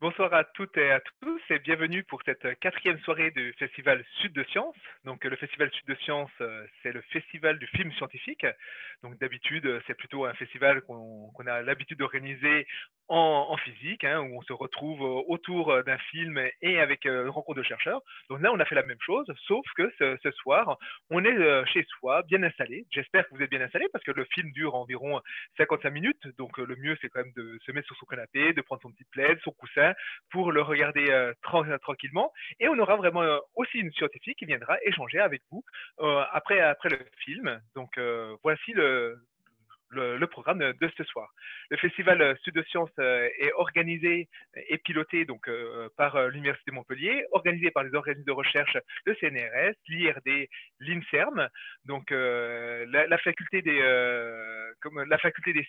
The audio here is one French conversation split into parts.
Bonsoir à toutes et à tous et bienvenue pour cette quatrième soirée du Festival Sud de Sciences. Donc le Festival Sud de Sciences, c'est le festival du film scientifique. Donc d'habitude, c'est plutôt un festival qu'on a l'habitude d'organiser en physique, hein, où on se retrouve autour d'un film et avec une rencontre de chercheurs. Donc là, on a fait la même chose, sauf que ce soir, on est chez soi, bien installé. J'espère que vous êtes bien installé parce que le film dure environ 55 minutes. Donc le mieux, c'est quand même de se mettre sur son canapé, de prendre son petit plaid, son coussin pour le regarder tranquillement. Et on aura vraiment aussi une scientifique qui viendra échanger avec vous après le film. Donc voici le programme de ce soir. Le festival Sud de Sciences est organisé et piloté donc, par l'Université de Montpellier, organisé par les organismes de recherche, le CNRS, l'IRD, l'INSERM, donc la faculté des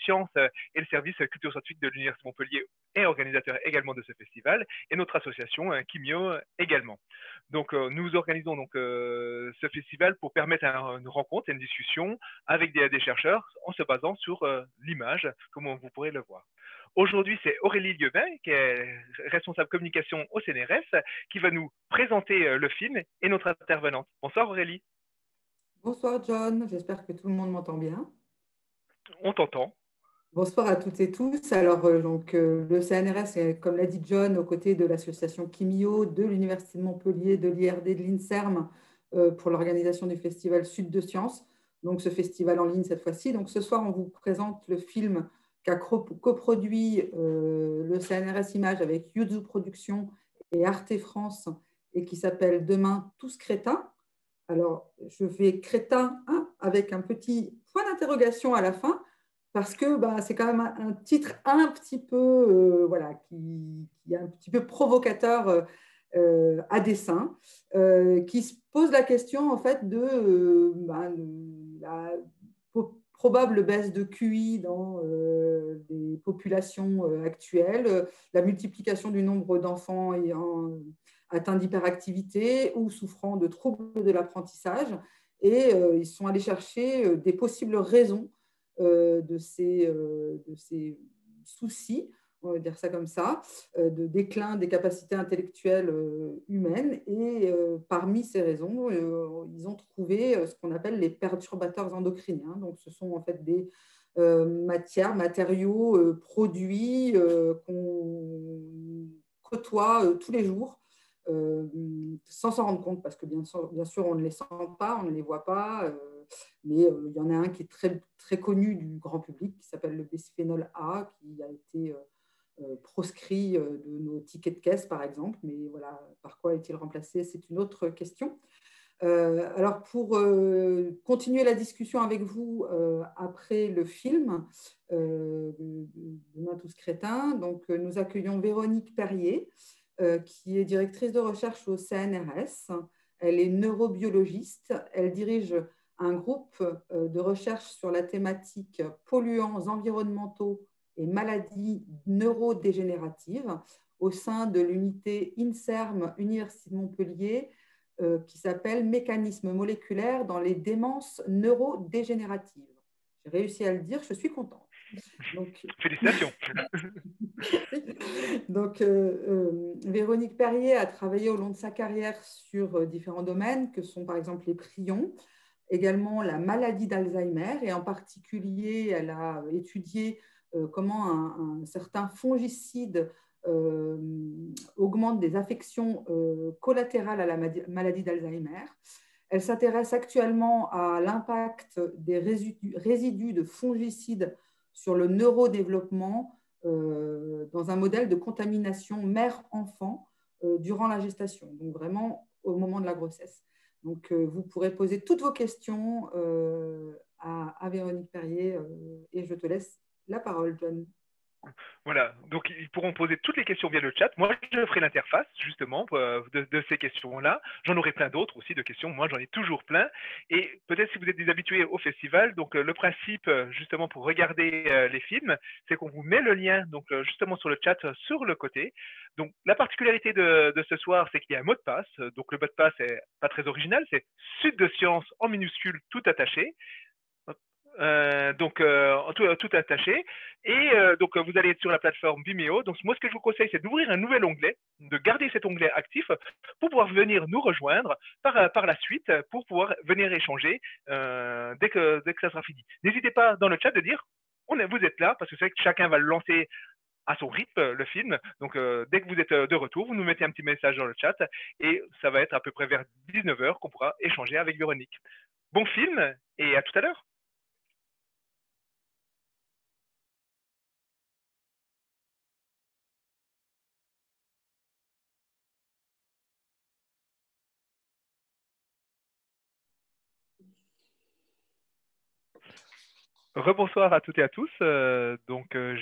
sciences et le service culture scientifique de l'Université de Montpellier est organisateur également de ce festival, et notre association Kimio également. Donc nous organisons donc ce festival pour permettre une rencontre et une discussion avec des chercheurs en se basant sur l'image, comme vous pourrez le voir. Aujourd'hui, c'est Aurélie Lieuvain, qui est responsable communication au CNRS, qui va nous présenter le film et notre intervenante. Bonsoir Aurélie. Bonsoir John, j'espère que tout le monde m'entend bien. On t'entend. Bonsoir à toutes et tous. Alors, le CNRS, est, comme l'a dit John, aux côtés de l'association Kimio, de l'Université de Montpellier, de l'IRD, de l'INSERM, pour l'organisation du Festival Sud de Sciences. Donc, ce festival en ligne cette fois-ci. Donc, ce soir, on vous présente le film qu'a coproduit le CNRS Images avec Yuzu Productions et Arte France et qui s'appelle Demain, tous crétins. Alors, je fais crétin hein, avec un petit point d'interrogation à la fin, parce que bah, c'est quand même un titre un petit peu, voilà, qui est un petit peu provocateur à dessein, qui se pose la question en fait de la probable baisse de QI dans les populations actuelles, la multiplication du nombre d'enfants ayant atteints d'hyperactivité ou souffrant de troubles de l'apprentissage. Et ils sont allés chercher des possibles raisons de ces soucis, on va dire ça comme ça, de déclin des capacités intellectuelles humaines. Et parmi ces raisons, ils ont trouvé ce qu'on appelle les perturbateurs endocriniens. Donc, ce sont en fait des matériaux, produits qu'on côtoie tous les jours sans s'en rendre compte, parce que bien sûr, on ne les sent pas, on ne les voit pas, mais il y en a un qui est très, très connu du grand public, qui s'appelle le bisphénol A, qui a été proscrit de nos tickets de caisse, par exemple, mais voilà, par quoi est-il remplacé, c'est une autre question. Alors, pour continuer la discussion avec vous après le film Demain tous crétins, donc, nous accueillons Véronique Perrier, qui est directrice de recherche au CNRS. Elle est neurobiologiste. Elle dirige un groupe de recherche sur la thématique polluants environnementaux et maladies neurodégénératives au sein de l'unité INSERM Université de Montpellier, qui s'appelle Mécanismes moléculaires dans les démences neurodégénératives. J'ai réussi à le dire, je suis contente. Donc, Félicitations. donc Véronique Perrier a travaillé au long de sa carrière sur différents domaines, que sont par exemple les prions, également la maladie d'Alzheimer, et en particulier, elle a étudié comment un certain fongicide augmente des affections collatérales à la maladie d'Alzheimer. Elle s'intéresse actuellement à l'impact des résidus de fongicides sur le neurodéveloppement dans un modèle de contamination mère-enfant durant la gestation, donc vraiment au moment de la grossesse. Donc, vous pourrez poser toutes vos questions à Véronique Perrier et je te laisse la parole, John. Voilà, donc ils pourront poser toutes les questions via le chat. Moi, je ferai l'interface justement de ces questions-là. J'en aurai plein d'autres aussi de questions. Moi, j'en ai toujours plein. Et peut-être si vous êtes des habitués au festival, donc le principe justement pour regarder les films, c'est qu'on vous met le lien donc justement sur le chat sur le côté. Donc la particularité de ce soir, c'est qu'il y a un mot de passe. Donc le mot de passe est pas très original, c'est Sud de Science en minuscule tout attaché. tout attaché. Et donc, vous allez être sur la plateforme Vimeo. Donc, moi, ce que je vous conseille, c'est d'ouvrir un nouvel onglet, de garder cet onglet actif pour pouvoir venir nous rejoindre par la suite, pour pouvoir venir échanger dès que ça sera fini. N'hésitez pas dans le chat de dire vous êtes là, parce que c'est vrai que chacun va le lancer à son rythme, le film. Donc, dès que vous êtes de retour, vous nous mettez un petit message dans le chat et ça va être à peu près vers 19h qu'on pourra échanger avec Véronique. Bon film et à tout à l'heure. Rebonsoir à toutes et à tous.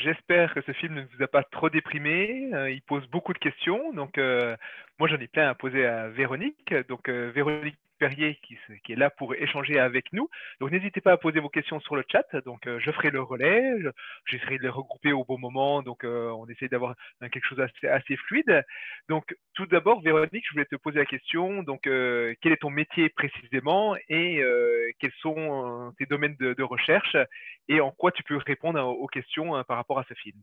J'espère que ce film ne vous a pas trop déprimé. Il pose beaucoup de questions. Moi, j'en ai plein à poser à Véronique. Véronique Perrier qui est là pour échanger avec nous. Donc, n'hésitez pas à poser vos questions sur le chat. Je ferai le relais. J'essaierai de les regrouper au bon moment. On essaie d'avoir quelque chose assez fluide. Donc, tout d'abord, Véronique, je voulais te poser la question. Quel est ton métier précisément et quels sont tes domaines de recherche et en quoi tu peux répondre aux questions par rapport à ce film.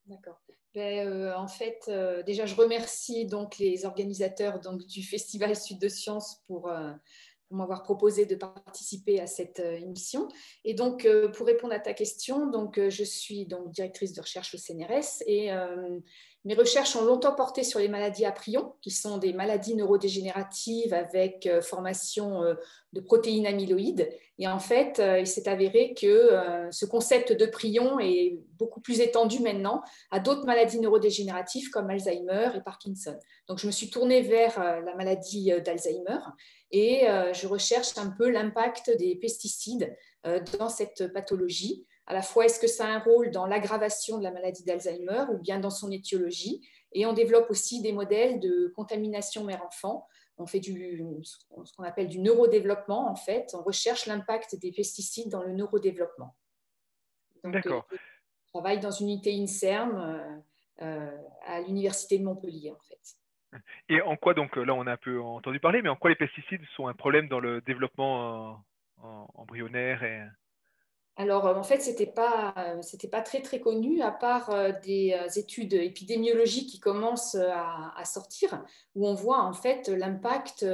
D'accord. En fait, déjà, je remercie donc les organisateurs donc, du Festival Sud de Sciences pour m'avoir proposé de participer à cette émission. Et donc, pour répondre à ta question, je suis donc directrice de recherche au CNRS et mes recherches ont longtemps porté sur les maladies à prions, qui sont des maladies neurodégénératives avec formation de protéines amyloïdes. Et en fait, il s'est avéré que ce concept de prion est beaucoup plus étendu maintenant à d'autres maladies neurodégénératives comme Alzheimer et Parkinson. Donc, je me suis tournée vers la maladie d'Alzheimer et je recherche un peu l'impact des pesticides dans cette pathologie. À la fois, est-ce que ça a un rôle dans l'aggravation de la maladie d'Alzheimer ou bien dans son étiologie? Et on développe aussi des modèles de contamination mère-enfant. On fait ce qu'on appelle du neurodéveloppement, en fait. On recherche l'impact des pesticides dans le neurodéveloppement. D'accord. Je travaille dans une unité INSERM à l'Université de Montpellier, en fait. Et en quoi, là, on a un peu entendu parler, mais en quoi les pesticides sont un problème dans le développement embryonnaire Alors, en fait, c'était pas très, très connu, à part des études épidémiologiques qui commencent à sortir, où on voit en fait l'impact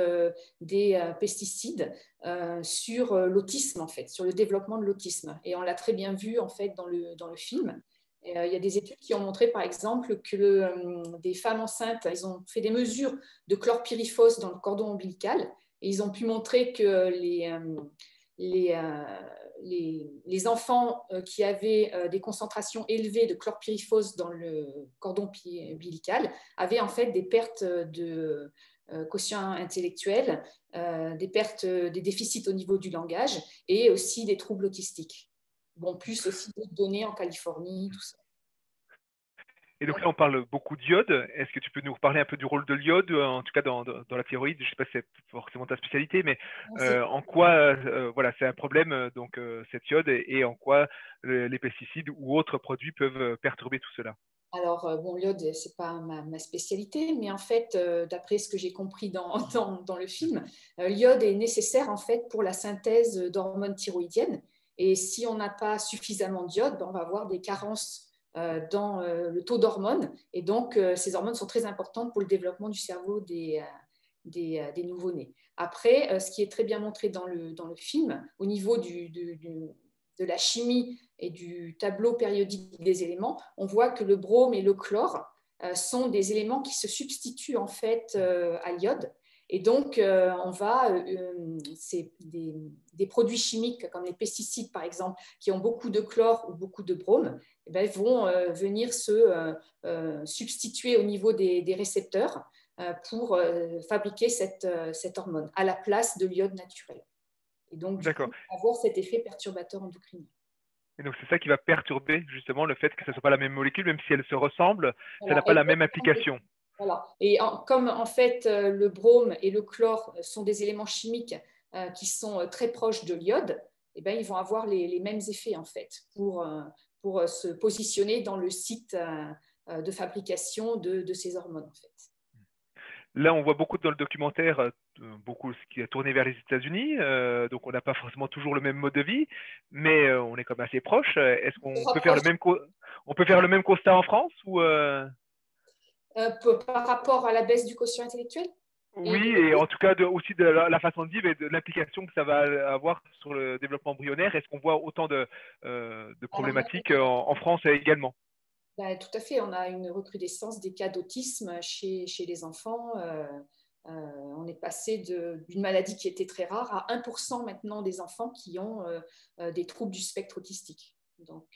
des pesticides sur l'autisme, en fait, sur le développement de l'autisme. Et on l'a très bien vu, en fait, dans le film. Et, il y a des études qui ont montré, par exemple, que des femmes enceintes, ils ont fait des mesures de chlorpyrifos dans le cordon ombilical, et ils ont pu montrer que les, les enfants qui avaient des concentrations élevées de chlorpyrifos dans le cordon ombilical avaient en fait des pertes de quotient intellectuel, des pertes, des déficits au niveau du langage et aussi des troubles autistiques. Bon, plus aussi d'autres données en Californie, tout ça. Et donc là, on parle beaucoup d'iode. Est-ce que tu peux nous reparler un peu du rôle de l'iode, en tout cas dans la thyroïde? Je ne sais pas si c'est forcément ta spécialité, mais en quoi voilà, c'est un problème, cette iode, et en quoi les pesticides ou autres produits peuvent perturber tout cela? Alors, bon, l'iode, ce n'est pas ma spécialité, mais en fait, d'après ce que j'ai compris dans le film, l'iode est nécessaire en fait pour la synthèse d'hormones thyroïdiennes. Et si on n'a pas suffisamment d'iode, on va avoir des carences dans le taux d'hormones. Et donc, ces hormones sont très importantes pour le développement du cerveau des nouveau-nés. Après, ce qui est très bien montré dans le film, au niveau de la chimie et du tableau périodique des éléments, on voit que le brome et le chlore sont des éléments qui se substituent en fait à l'iode. Et donc, c'est des produits chimiques comme les pesticides, par exemple, qui ont beaucoup de chlore ou beaucoup de brome, eh bien, vont venir se substituer au niveau des récepteurs pour fabriquer cette hormone à la place de l'iode naturel. Et donc, du coup, avoir cet effet perturbateur endocrinien. Et donc, c'est ça qui va perturber justement le fait que ce ne soit pas la même molécule, même si elles se ressemblent, voilà, ça n'a pas la même application. Voilà. Et comme en fait le brome et le chlore sont des éléments chimiques qui sont très proches de l'iode, eh bien, ils vont avoir les mêmes effets en fait pour se positionner dans le site de fabrication de ces hormones en fait. Là, on voit beaucoup dans le documentaire beaucoup ce qui a tourné vers les États-Unis, donc on n'a pas forcément toujours le même mode de vie, mais on est quand même assez proche. Est-ce qu'on peut faire on peut faire le même constat en France ou Par rapport à la baisse du quotient intellectuel? Oui, et en tout cas aussi de la façon de vivre et de l'implication que ça va avoir sur le développement embryonnaire. Est-ce qu'on voit autant de problématiques en France également? Ben, tout à fait, on a une recrudescence des cas d'autisme chez les enfants. On est passé d'une maladie qui était très rare à 1% maintenant des enfants qui ont des troubles du spectre autistique. Donc,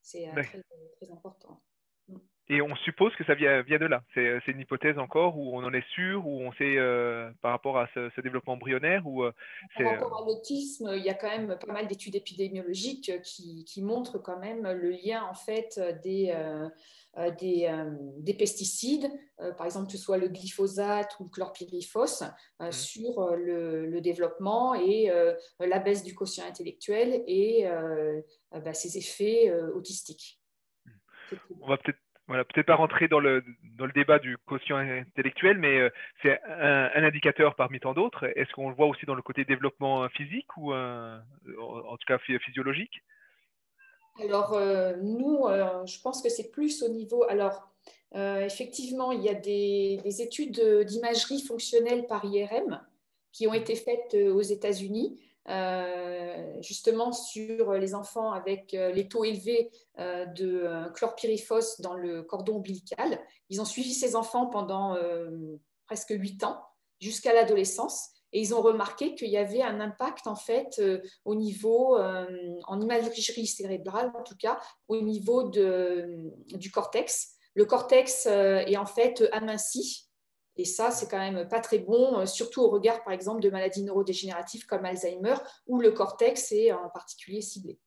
c'est très, très important. Et on suppose que ça vient de là. C'est une hypothèse encore où on en est sûr, où on sait par rapport à ce développement embryonnaire par rapport à l'autisme, il y a quand même pas mal d'études épidémiologiques qui montrent quand même le lien en fait des pesticides, par exemple que ce soit le glyphosate ou le chlorpyrifos, sur le développement et la baisse du quotient intellectuel et ses effets autistiques. On va peut-être pas rentrer dans le débat du quotient intellectuel, mais c'est un indicateur parmi tant d'autres. Est-ce qu'on le voit aussi dans le côté développement physique ou en tout cas physiologique? Alors, nous, je pense que c'est plus au niveau… Alors, effectivement, il y a des études d'imagerie fonctionnelle par IRM qui ont été faites aux États-Unis, justement sur les enfants avec les taux élevés de chlorpyrifos dans le cordon ombilical. Ils ont suivi ces enfants pendant presque 8 ans, jusqu'à l'adolescence. Et ils ont remarqué qu'il y avait un impact en fait au niveau, en imagerie cérébrale en tout cas, au niveau du cortex. Le cortex est en fait aminci. Et ça, c'est quand même pas très bon, surtout au regard, par exemple, de maladies neurodégénératives comme Alzheimer, où le cortex est en particulier ciblé.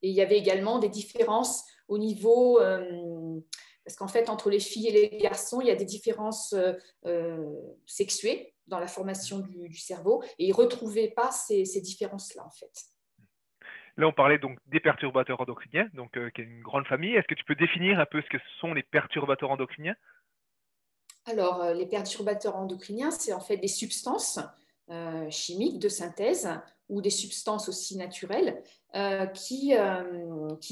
Et il y avait également des différences au niveau, parce qu'en fait, entre les filles et les garçons, il y a des différences sexuées dans la formation du cerveau, et ils ne retrouvaient pas ces différences-là, en fait. Là, on parlait donc des perturbateurs endocriniens, donc qui est une grande famille. Est-ce que tu peux définir un peu ce que sont les perturbateurs endocriniens? Alors, les perturbateurs endocriniens, c'est en fait des substances chimiques de synthèse ou des substances aussi naturelles qui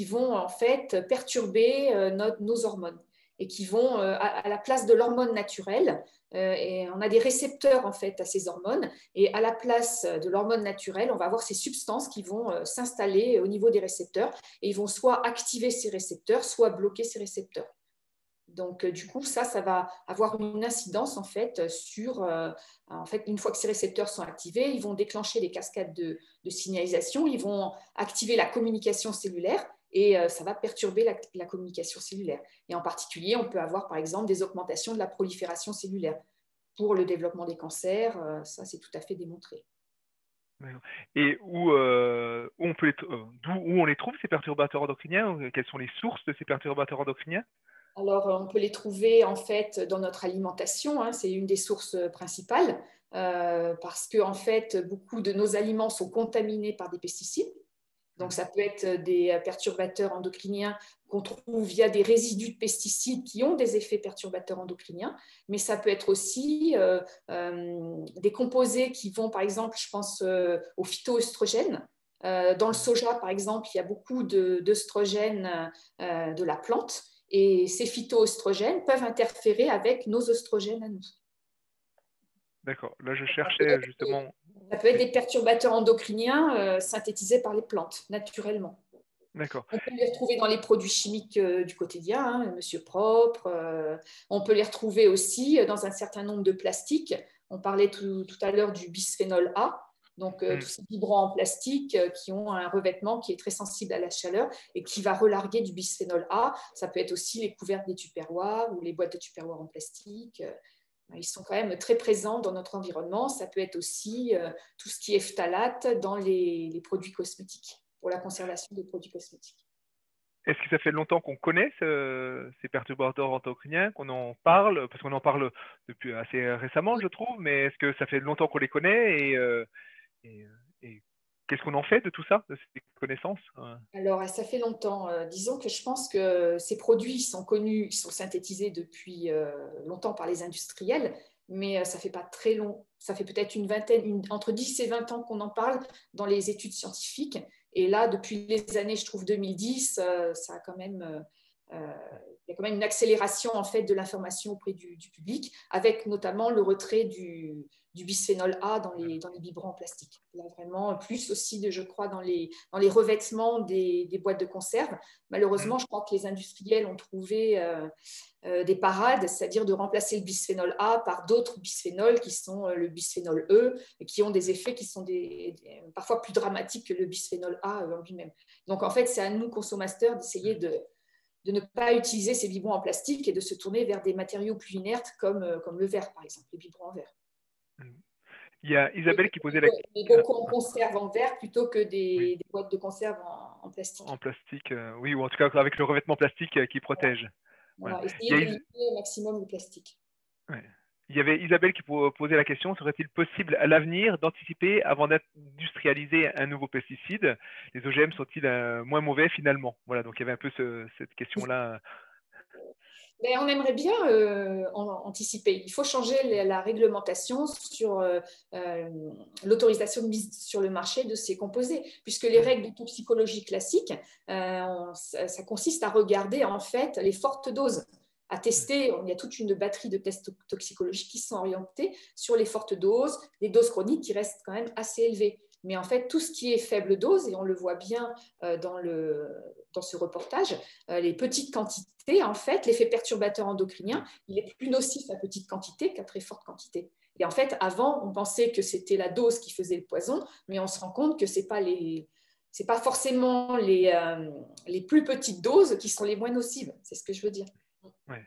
vont en fait perturber nos hormones et qui vont à la place de l'hormone naturelle. Et on a des récepteurs en fait à ces hormones, et à la place de l'hormone naturelle, on va avoir ces substances qui vont s'installer au niveau des récepteurs, et ils vont soit activer ces récepteurs, soit bloquer ces récepteurs. Donc, du coup, ça va avoir une incidence en fait sur, en fait, une fois que ces récepteurs sont activés, ils vont déclencher des cascades de signalisation, ils vont activer la communication cellulaire, et ça va perturber la communication cellulaire. Et en particulier, on peut avoir par exemple des augmentations de la prolifération cellulaire. Pour le développement des cancers, ça c'est tout à fait démontré. Et où on les trouve, ces perturbateurs endocriniens? Quelles sont les sources de ces perturbateurs endocriniens? Alors, on peut les trouver en fait dans notre alimentation, hein, c'est une des sources principales, parce que en fait, beaucoup de nos aliments sont contaminés par des pesticides. Donc, ça peut être des perturbateurs endocriniens qu'on trouve via des résidus de pesticides qui ont des effets perturbateurs endocriniens, mais ça peut être aussi des composés qui vont, par exemple, je pense aux phytoœstrogènes. Dans le soja, par exemple, il y a beaucoup d'œstrogènes de la plante, et ces phytoœstrogènes peuvent interférer avec nos œstrogènes à nous. D'accord. Là, je cherchais justement… Ça peut être des perturbateurs endocriniens synthétisés par les plantes, naturellement. D'accord. On peut les retrouver dans les produits chimiques du quotidien, hein, Monsieur Propre. On peut les retrouver aussi dans un certain nombre de plastiques. On parlait tout à l'heure du bisphénol A. Donc, tous ces vibrants en plastique qui ont un revêtement qui est très sensible à la chaleur et qui va relarguer du bisphénol A. Ça peut être aussi les couvercles des tupperwares ou les boîtes de tupperwares en plastique. Ils sont quand même très présents dans notre environnement. Ça peut être aussi tout ce qui est phtalate dans les produits cosmétiques, pour la conservation des produits cosmétiques. Est-ce que ça fait longtemps qu'on connaît ces perturbateurs endocriniens, qu'on en parle? Parce qu'on en parle depuis assez récemment, je trouve, mais est-ce que ça fait longtemps qu'on les connaît et qu'est-ce qu'on en fait de tout ça, de ces connaissances? Alors, ça fait longtemps. Disons que je pense que ces produits sont connus, ils sont synthétisés depuis longtemps par les industriels, mais ça fait pas très long. Ça fait peut-être une vingtaine, entre 10 et 20 ans qu'on en parle dans les études scientifiques. Et là, depuis les années, je trouve 2010, ça a quand même, il y a quand même une accélération en fait de l'information auprès du public, avec notamment le retrait du bisphénol A dans les biberons en plastique. Là, vraiment, plus aussi, je crois, dans les revêtements des boîtes de conserve. Malheureusement, je crois que les industriels ont trouvé des parades, c'est-à-dire de remplacer le bisphénol A par d'autres bisphénols qui sont le bisphénol E, et qui ont des effets qui sont parfois plus dramatiques que le bisphénol A en lui-même. Donc, en fait, c'est à nous, consommateurs, d'essayer de ne pas utiliser ces biberons en plastique et de se tourner vers des matériaux plus inertes comme le verre, par exemple, les biberons en verre. Il y a Isabelle qui posait la question. Beaucoup en conserve en verre plutôt que des boîtes de conserve en plastique. En plastique, oui, ou en tout cas avec le revêtement plastique qui protège. Voilà. Essayez de limiter au maximum le plastique. Ouais. Il y avait Isabelle qui posait la question, serait-il possible à l'avenir d'anticiper avant d'industrialiser un nouveau pesticide? Les OGM sont-ils moins mauvais finalement? Voilà, donc il y avait un peu cette question-là. Mais on aimerait bien anticiper. Il faut changer la réglementation sur l'autorisation de mise sur le marché de ces composés, puisque les règles de toxicologie classiques, ça consiste à regarder en fait les fortes doses, à tester. Il y a toute une batterie de tests toxicologiques qui sont orientés sur les fortes doses, les doses chroniques qui restent quand même assez élevées. Mais en fait, tout ce qui est faible dose, et on le voit bien dans ce reportage, les petites quantités, en fait, l'effet perturbateur endocrinien, il est plus nocif à petite quantité qu'à très forte quantité. Et en fait, avant, on pensait que c'était la dose qui faisait le poison, mais on se rend compte que ce n'est pas forcément les plus petites doses qui sont les moins nocives. C'est ce que je veux dire. Ouais.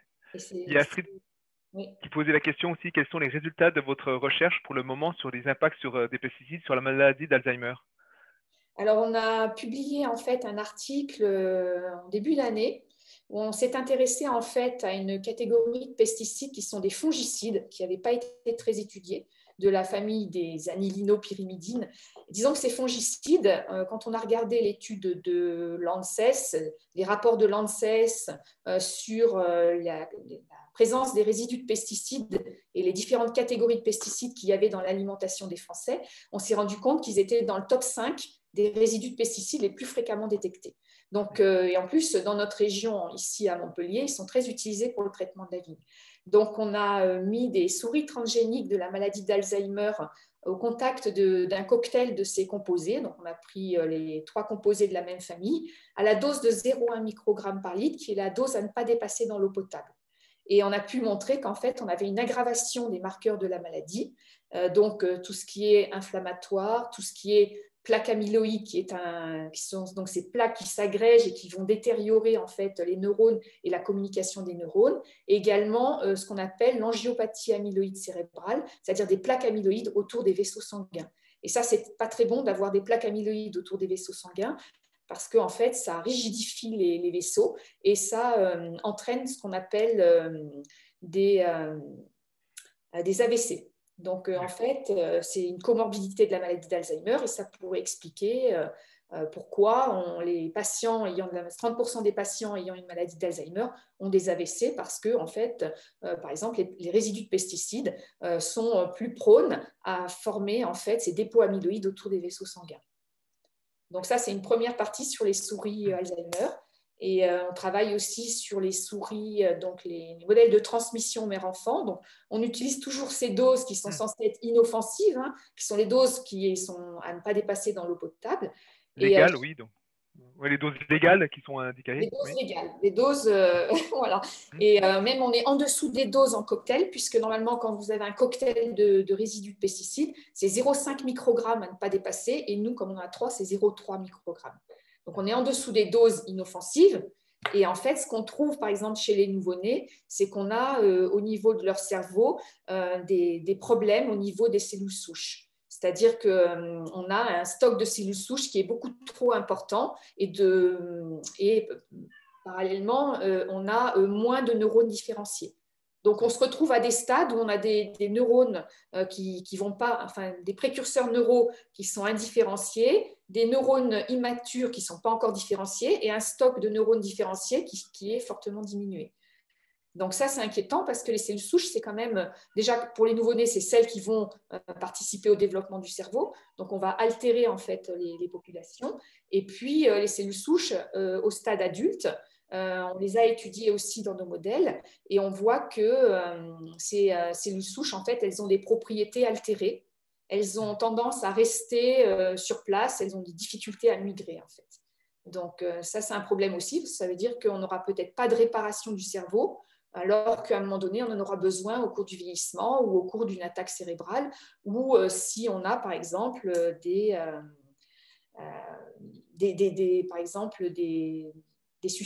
Il y a Astrid qui posait la question aussi, quels sont les résultats de votre recherche pour le moment sur les impacts des pesticides sur la maladie d'Alzheimer? Alors, on a publié en fait un article en début d'année où on s'est intéressé en fait à une catégorie de pesticides qui sont des fongicides qui n'avaient pas été très étudiés, de la famille des anilino-pyrimidines. Disons que ces fongicides, quand on a regardé l'étude de l'ANSES, les rapports de l'ANSES sur la présence des résidus de pesticides et les différentes catégories de pesticides qu'il y avait dans l'alimentation des Français, on s'est rendu compte qu'ils étaient dans le top 5 des résidus de pesticides les plus fréquemment détectés. Donc, et en plus, dans notre région, ici à Montpellier, ils sont très utilisés pour le traitement de la vigne. Donc, on a mis des souris transgéniques de la maladie d'Alzheimer au contact d'un cocktail de ces composés. Donc, on a pris les 3 composés de la même famille à la dose de 0,1 microgramme par litre, qui est la dose à ne pas dépasser dans l'eau potable. Et on a pu montrer qu'en fait, on avait une aggravation des marqueurs de la maladie. Donc, tout ce qui est inflammatoire, tout ce qui est plaques amyloïdes, qui sont donc ces plaques qui s'agrègent et qui vont détériorer en fait les neurones et la communication des neurones. Et également, ce qu'on appelle l'angiopathie amyloïde cérébrale, c'est-à-dire des plaques amyloïdes autour des vaisseaux sanguins. Et ça, c'est pas très bon d'avoir des plaques amyloïdes autour des vaisseaux sanguins, parce qu'en fait, ça rigidifie les vaisseaux et ça entraîne ce qu'on appelle des AVC. Donc, en fait, c'est une comorbidité de la maladie d'Alzheimer et ça pourrait expliquer pourquoi les patients 30% des patients ayant une maladie d'Alzheimer ont des AVC parce que, en fait, par exemple, les résidus de pesticides sont plus prônes à former en fait ces dépôts amyloïdes autour des vaisseaux sanguins. Donc ça, c'est une première partie sur les souris Alzheimer. Et on travaille aussi sur les souris, donc les modèles de transmission mère-enfant. Donc, on utilise toujours ces doses qui sont censées être inoffensives, hein, qui sont les doses qui sont à ne pas dépasser dans l'eau potable. Légales, oui. Donc. Ouais, les doses légales qui sont indiquées. Les doses légales, les doses, voilà. Et même on est en dessous des doses en cocktail, puisque normalement, quand vous avez un cocktail de résidus de pesticides, c'est 0,5 microgrammes à ne pas dépasser. Et nous, comme on a 3, c'est 0,3 microgrammes. Donc, on est en dessous des doses inoffensives. Et en fait, ce qu'on trouve, par exemple, chez les nouveau-nés, c'est qu'on a au niveau de leur cerveau des problèmes au niveau des cellules souches. C'est-à-dire qu'on a un stock de cellules souches qui est beaucoup trop important et parallèlement, on a moins de neurones différenciés. Donc, on se retrouve à des stades où on a des neurones qui vont pas, enfin, des précurseurs neuraux qui sont indifférenciés, des neurones immatures qui ne sont pas encore différenciés et un stock de neurones différenciés qui est fortement diminué. Donc ça, c'est inquiétant parce que les cellules souches, c'est quand même, déjà pour les nouveau-nés, c'est celles qui vont participer au développement du cerveau. Donc on va altérer en fait les populations. Et puis les cellules souches au stade adulte, on les a étudiées aussi dans nos modèles et on voit que ces cellules souches, en fait, elles ont des propriétés altérées. Elles ont tendance à rester sur place, elles ont des difficultés à migrer en fait. Donc ça, c'est un problème aussi. Ça veut dire qu'on n'aura peut-être pas de réparation du cerveau alors qu'à un moment donné, on en aura besoin au cours du vieillissement ou au cours d'une attaque cérébrale, ou si on a, par exemple, par exemple,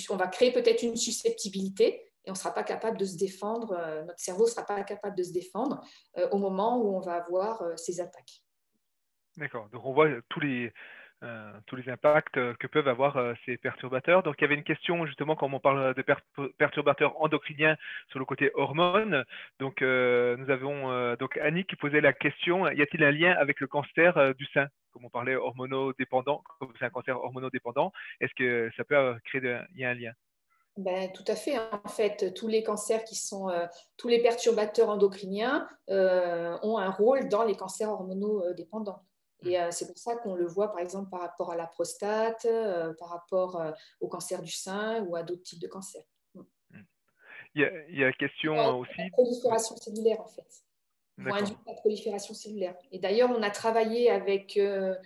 on va créer peut-être une susceptibilité et on ne sera pas capable de se défendre, notre cerveau ne sera pas capable de se défendre au moment où on va avoir ces attaques. D'accord. Donc on voit tous les impacts que peuvent avoir ces perturbateurs. Donc il y avait une question justement quand on parle de perturbateurs endocriniens sur le côté hormones. Donc nous avons donc Annie qui posait la question, y a-t-il un lien avec le cancer du sein? Comme on parlait hormonodépendant, comme c'est un cancer hormonodépendant, est-ce que ça peut il y a un lien? Ben, tout à fait. En fait, tous les cancers tous les perturbateurs endocriniens ont un rôle dans les cancers hormonodépendants. Et c'est pour ça qu'on le voit, par exemple, par rapport à la prostate, par rapport au cancer du sein ou à d'autres types de cancers. Il y a question aussi. La prolifération cellulaire, en fait. Ils vont induire la prolifération cellulaire. Et d'ailleurs, on a travaillé avec une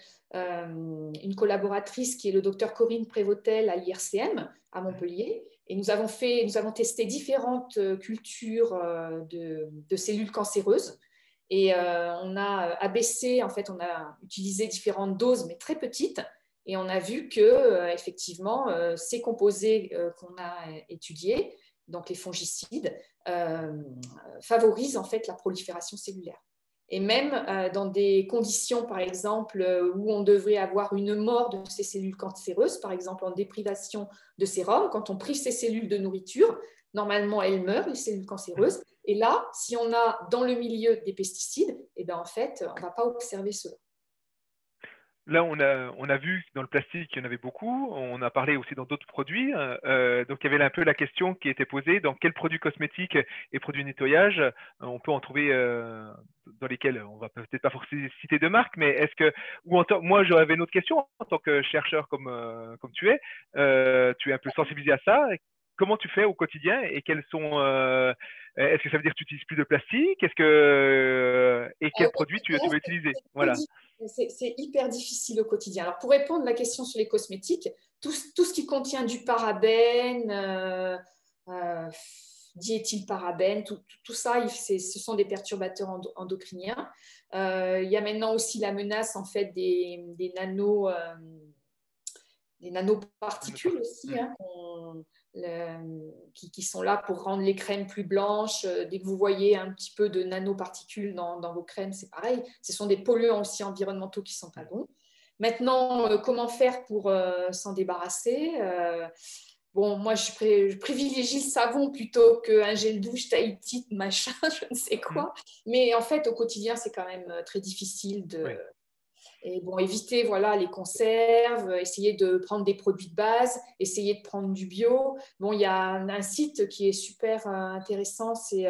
collaboratrice qui est le docteur Corinne Prévotel à l'IRCM à Montpellier. Et nous avons testé différentes cultures de cellules cancéreuses. Et on a abaissé, en fait, on a utilisé différentes doses, mais très petites. Et on a vu que, effectivement, ces composés qu'on a étudiés, donc les fongicides, favorisent en fait la prolifération cellulaire. Et même dans des conditions, par exemple, où on devrait avoir une mort de ces cellules cancéreuses, par exemple en déprivation de sérum, quand on prive ces cellules de nourriture, normalement elles meurent, les cellules cancéreuses. Et là, si on a dans le milieu des pesticides, eh bien, en fait, on ne va pas observer cela. Là, on a vu dans le plastique qu'il y en avait beaucoup. On a parlé aussi dans d'autres produits. Donc, il y avait un peu la question qui était posée dans quels produits cosmétiques et produits nettoyage on peut en trouver dans lesquels on va peut-être pas forcément citer de marque, mais est-ce que moi j'avais une autre question en tant que chercheur comme tu es un peu sensibilisé à ça. Comment tu fais au quotidien et quels sont est-ce que ça veut dire que tu utilises plus de plastique? Et quels produits tu vas utiliser? Voilà. C'est hyper difficile au quotidien. Alors, pour répondre à la question sur les cosmétiques, tout ce qui contient du parabène, diéthylparabène, tout ça, ce sont des perturbateurs endocriniens. Il y a maintenant aussi la menace en fait des nanoparticules aussi, hein, qui sont là pour rendre les crèmes plus blanches. Dès que vous voyez un petit peu de nanoparticules dans vos crèmes, c'est pareil. Ce sont des polluants aussi environnementaux qui ne sont pas bons. Maintenant, comment faire pour s'en débarrasser? Bon, moi, je privilégie le savon plutôt qu'un gel douche Tahiti, machin, je ne sais quoi. Mais en fait, au quotidien, c'est quand même très difficile de... Oui. Et bon, éviter voilà, les conserves, essayer de prendre des produits de base, essayer de prendre du bio. Bon, il y a un site qui est super intéressant, c'est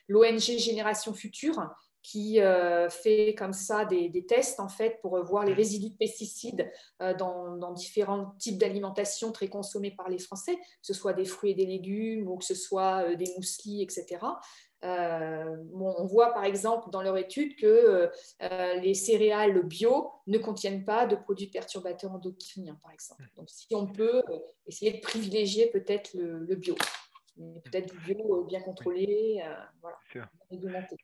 l'ONG Génération Future, qui fait comme ça des tests en fait pour voir les résidus de pesticides dans différents types d'alimentation très consommés par les Français, que ce soit des fruits et des légumes ou que ce soit des mueslis, etc. On voit par exemple dans leur étude que les céréales bio ne contiennent pas de produits perturbateurs endocriniens, par exemple. Donc, si on peut essayer de privilégier peut-être le bio, mais peut-être du bio bien contrôlé, voilà, réglementé.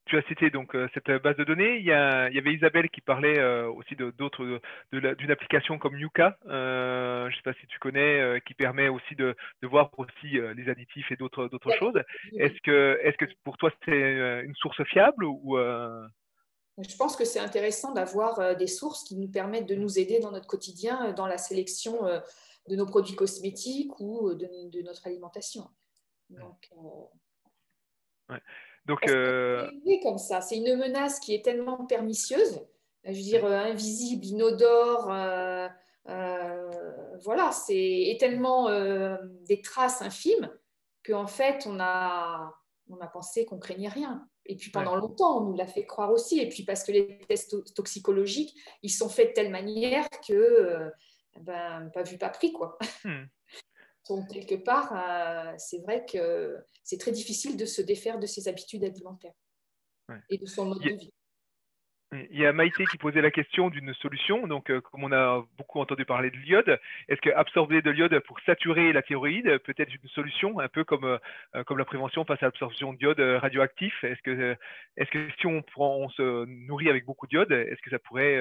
Tu as cité donc cette base de données. Il y avait Isabelle qui parlait aussi d'une application comme Yuka. Je ne sais pas si tu connais, qui permet aussi de voir aussi les additifs et d'autres choses. Est-ce que pour toi c'est une source fiable ou Je pense que c'est intéressant d'avoir des sources qui nous permettent de nous aider dans notre quotidien, dans la sélection de nos produits cosmétiques ou de notre alimentation. Donc, ouais. Donc, c'est comme ça. C'est une menace qui est tellement pernicieuse, je veux dire invisible, inodore, voilà, et tellement des traces infimes qu'en fait, on a pensé qu'on craignait rien. Et puis pendant longtemps, on nous l'a fait croire aussi. Et puis parce que les tests toxicologiques, ils sont faits de telle manière que, pas vu, pas pris, quoi. Donc, quelque part, c'est vrai que c'est très difficile de se défaire de ses habitudes alimentaires et de son mode de vie. Il y a Maïté qui posait la question d'une solution. Donc, comme on a beaucoup entendu parler de l'iode, est-ce que absorber de l'iode pour saturer la thyroïde peut être une solution, un peu comme la prévention face à l'absorption d'iode radioactif? Est-ce que si on se nourrit avec beaucoup d'iode, est-ce que ça pourrait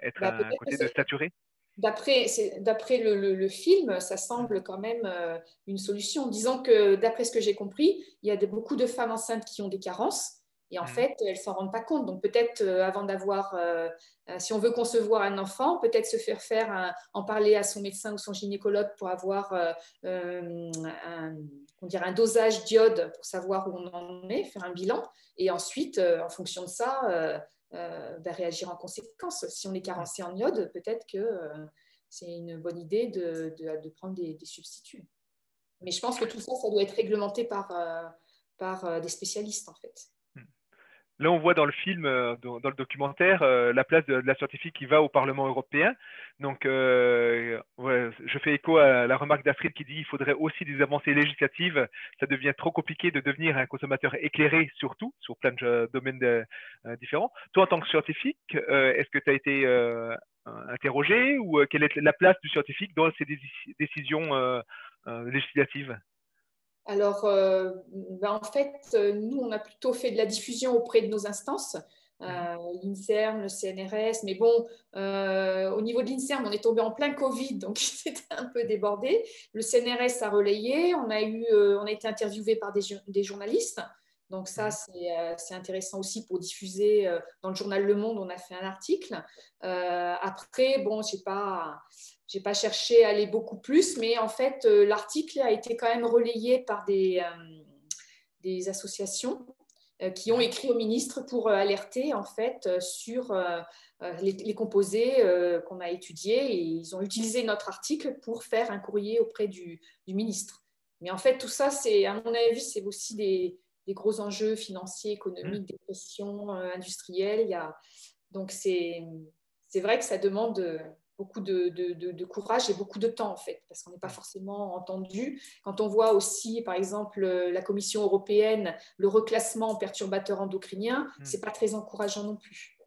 être un côté de saturer? D'après le film, ça semble quand même une solution. Disons que d'après ce que j'ai compris, il y a beaucoup de femmes enceintes qui ont des carences et en fait, elles ne s'en rendent pas compte. Donc peut-être avant d'avoir, si on veut concevoir un enfant, peut-être se faire en parler à son médecin ou son gynécologue pour avoir un dosage d'iode pour savoir où on en est, faire un bilan et ensuite, en fonction de ça, réagir en conséquence. Si on est carencé en iode, peut-être que c'est une bonne idée de prendre des substituts. Mais je pense que tout ça, ça doit être réglementé par des spécialistes, en fait. Là, on voit dans le film, dans le documentaire, la place de la scientifique qui va au Parlement européen. Donc, je fais écho à la remarque d'Astrid qui dit qu'il faudrait aussi des avancées législatives. Ça devient trop compliqué de devenir un consommateur éclairé, surtout, sur plein de domaines différents. Toi, en tant que scientifique, est-ce que tu as été interrogé ou quelle est la place du scientifique dans ces décisions législatives? Alors, en fait, nous, on a plutôt fait de la diffusion auprès de nos instances, l'INSERM, le CNRS, mais bon, au niveau de l'INSERM, on est tombé en plein Covid, donc c'était un peu débordé. Le CNRS a relayé, on a été interviewé par des journalistes, donc ça, c'est intéressant aussi pour diffuser. Dans le journal Le Monde, on a fait un article. Après, bon, j'ai pas cherché à aller beaucoup plus, mais en fait, l'article a été quand même relayé par des associations qui ont écrit au ministre pour alerter en fait sur les composés qu'on a étudiés, et ils ont utilisé notre article pour faire un courrier auprès du ministre. Mais en fait, tout ça, à mon avis, c'est aussi des gros enjeux financiers, économiques, des pressions industrielles. Donc, c'est vrai que ça demande beaucoup de courage et beaucoup de temps, en fait, parce qu'on n'est pas forcément entendu. Quand on voit aussi, par exemple, la Commission européenne, le reclassement en perturbateurs endocriniens, ce n'est pas très encourageant non plus.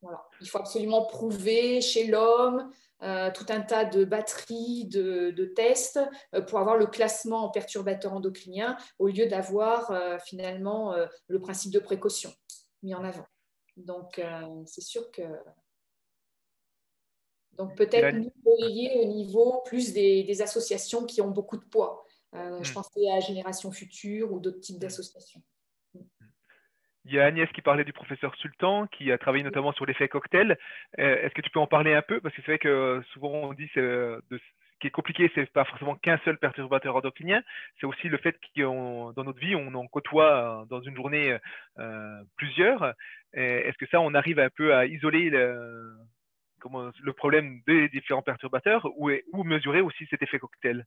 Voilà. Il faut absolument prouver chez l'homme tout un tas de batteries de tests pour avoir le classement en perturbateurs endocriniens au lieu d'avoir finalement le principe de précaution mis en avant. Donc, c'est sûr que... Donc, peut-être nous relayer au niveau plus des associations qui ont beaucoup de poids. Je pensais à Génération Future ou d'autres types d'associations. Il y a Agnès qui parlait du professeur Sultan, qui a travaillé notamment sur l'effet cocktail. Est-ce que tu peux en parler un peu? Parce que c'est vrai que souvent on dit ce qui est compliqué, c'est pas forcément qu'un seul perturbateur endocrinien, c'est aussi le fait que dans notre vie, on en côtoie dans une journée plusieurs. Est-ce que ça, on arrive un peu à isoler le problème des différents perturbateurs ou mesurer aussi cet effet cocktail?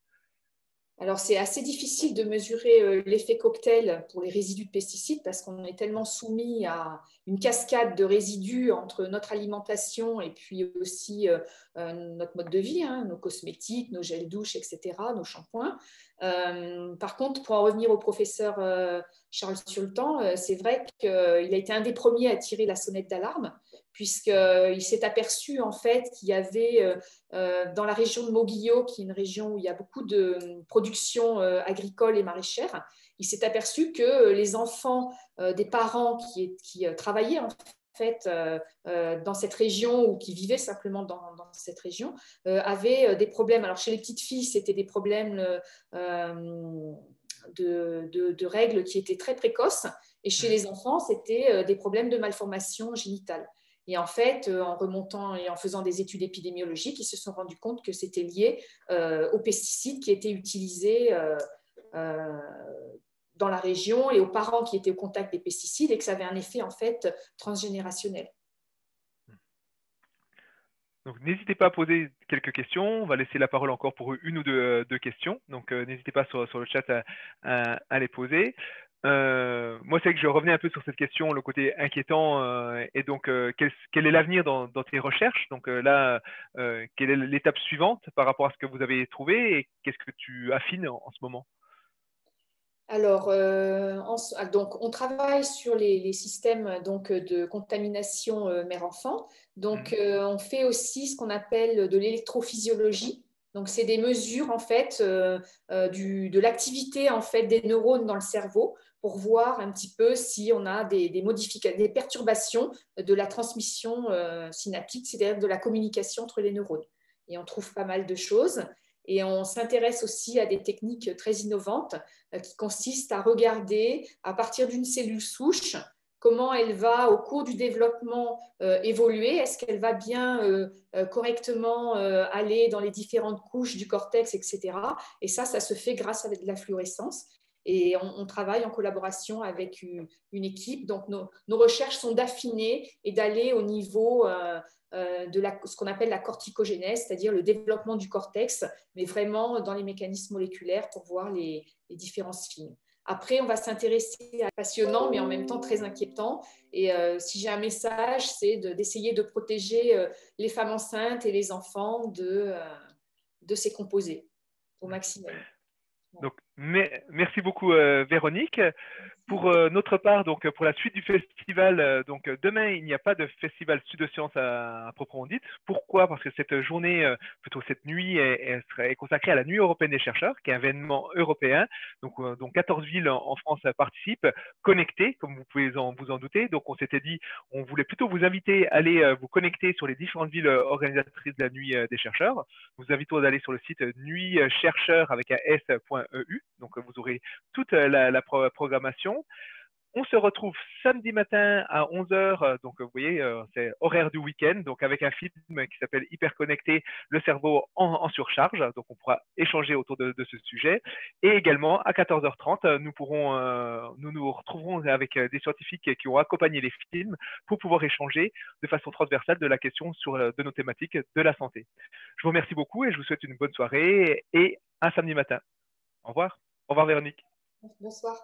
Alors, c'est assez difficile de mesurer l'effet cocktail pour les résidus de pesticides parce qu'on est tellement soumis à une cascade de résidus entre notre alimentation et puis aussi notre mode de vie, nos cosmétiques, nos gels douche, etc., nos shampoings. Par contre, pour en revenir au professeur Charles Sultan, c'est vrai qu'il a été un des premiers à tirer la sonnette d'alarme puisqu'il s'est aperçu en fait qu'il y avait dans la région de Moguillo, qui est une région où il y a beaucoup de production agricole et maraîchère, il s'est aperçu que les enfants des parents qui travaillaient en fait dans cette région ou qui vivaient simplement dans cette région avaient des problèmes. Alors chez les petites filles, c'était des problèmes de règles qui étaient très précoces, et chez les enfants, c'était des problèmes de malformation génitale. Et en fait, en remontant et en faisant des études épidémiologiques, ils se sont rendus compte que c'était lié aux pesticides qui étaient utilisés dans la région et aux parents qui étaient au contact des pesticides, et que ça avait un effet en fait transgénérationnel. Donc, n'hésitez pas à poser quelques questions. On va laisser la parole encore pour une ou deux questions. Donc, n'hésitez pas sur le chat à les poser. Moi, c'est que je revenais un peu sur cette question, le côté inquiétant. Et donc, quel est l'avenir dans tes recherches? Donc là, quelle est l'étape suivante par rapport à ce que vous avez trouvé et qu'est-ce que tu affines en ce moment? Alors, donc, on travaille sur les systèmes donc, de contamination mère-enfant. Donc, on fait aussi ce qu'on appelle de l'électrophysiologie. Donc, c'est des mesures en fait de l'activité en fait des neurones dans le cerveau pour voir un petit peu si on a des modifications, des perturbations de la transmission synaptique, c'est-à-dire de la communication entre les neurones. Et on trouve pas mal de choses. Et on s'intéresse aussi à des techniques très innovantes qui consistent à regarder à partir d'une cellule souche comment elle va au cours du développement évoluer, est-ce qu'elle va bien correctement aller dans les différentes couches du cortex, etc. Et ça se fait grâce à de la fluorescence. Et on travaille en collaboration avec une équipe. Donc, nos recherches sont d'affiner et d'aller au niveau de ce qu'on appelle la corticogénèse, c'est-à-dire le développement du cortex, mais vraiment dans les mécanismes moléculaires pour voir les différences fines. Après, on va s'intéresser à passionnant, mais en même temps très inquiétant. Et si j'ai un message, c'est d'essayer de protéger les femmes enceintes et les enfants de ces composés au maximum. Donc, merci beaucoup, Véronique. Pour notre part, donc pour la suite du festival, donc demain il n'y a pas de festival Sud de Sciences à proprement dit. Pourquoi? Parce que cette journée, plutôt cette nuit, est consacrée à la Nuit européenne des chercheurs, qui est un événement européen. Donc 14 villes en France participent, connectées, comme vous pouvez vous en douter. Donc on s'était dit, on voulait plutôt vous inviter à aller vous connecter sur les différentes villes organisatrices de la Nuit des chercheurs. Nous vous invitons à aller sur le site nuitchercheur avec un s.eu. Donc vous aurez toute la programmation. On se retrouve samedi matin à 11 h. Donc, vous voyez, c'est horaire du week-end. Donc, avec un film qui s'appelle Hyper connecté, le cerveau en surcharge. Donc, on pourra échanger autour de ce sujet. Et également, à 14h30, nous nous retrouverons avec des scientifiques qui ont accompagné les films pour pouvoir échanger de façon transversale de la question de nos thématiques de la santé. Je vous remercie beaucoup et je vous souhaite une bonne soirée et un samedi matin. Au revoir. Au revoir, Véronique. Bonsoir.